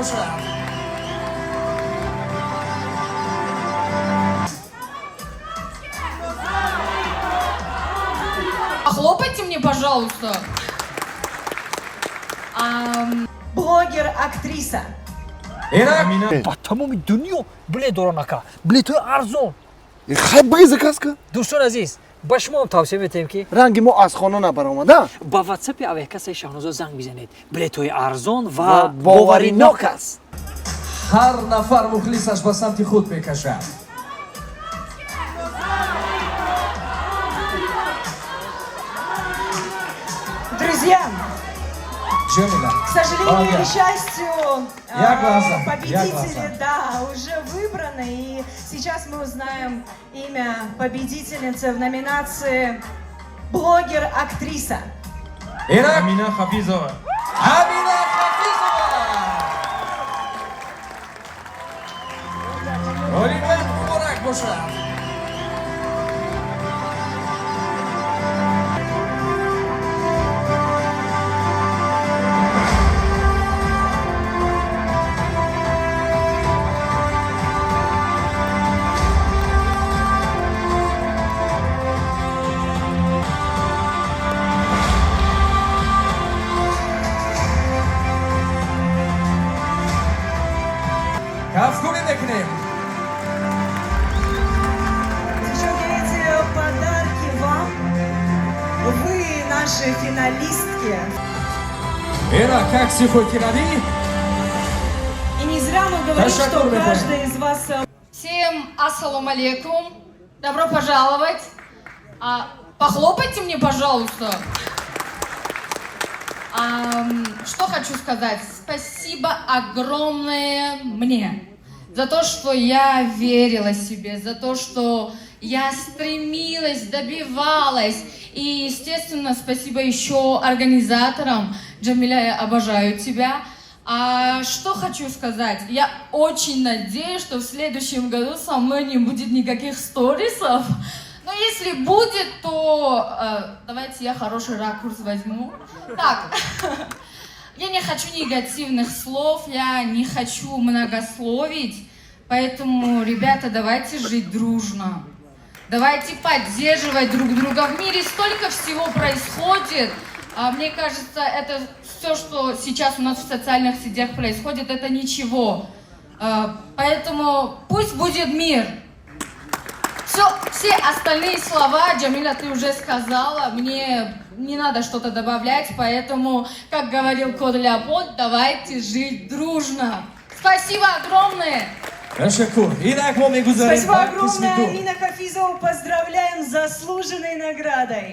башат. Похлопайте мне, пожалуйста. Блогер-актриса. Ирак. با تمام دنیا بله دورانکا بله تو ارزون خیلی بگیزه کاسکا دوستان عزیز با شما هم توصیه می‌کنیم که رنگ ما از خانه نبرآمده با واتساپ اویکاس شاهنوزا زنگ بزنید بله توی ارزون و باوریناک است Har nafar mukhlisаш ба самти худ мекашад. Друзья, Джамиля. к сожалению Ага. или счастью, Я глаза, я победители, глаза. да, уже выбраны. И сейчас мы узнаем имя победительницы в номинации «Блогер-актриса». Ирак. Амина Хафизова. Амина Хафизова. Оливер муборак бошад. Кафкули мекунем. Девчонки, эти подарки вам. Вы наши финалистки. Ирак, как сегодня ради? И не зря мы говорим, Таша что Курбекова. каждый из вас Всем ассаламу алейкум. Добро пожаловать. Похлопайте мне, пожалуйста. Что хочу сказать? Спасибо огромное мне за то, что я верила себе, за то, что я стремилась, добивалась. И, естественно, спасибо еще организаторам. Джамиля, я обожаю тебя. Что хочу сказать? Я очень надеюсь, что в следующем году со мной не будет никаких сторисов. Но если будет, то давайте я хороший ракурс возьму. Так, я не хочу негативных слов, я не хочу многословить. Поэтому, ребята, давайте жить дружно. Давайте поддерживать друг друга. В мире столько всего происходит. Мне кажется, это все, что сейчас у нас в социальных сетях происходит, это ничего. Поэтому пусть будет мир. Все остальные слова, Джамиля, ты уже сказала, мне не надо что-то добавлять, поэтому, как говорил Кот Леопольд, давайте жить дружно. Спасибо огромное! Ташаккур. Ирак мо мегузарем Спасибо бар огромное, қисми ду. Амина Хафизова. Поздравляем с заслуженной наградой.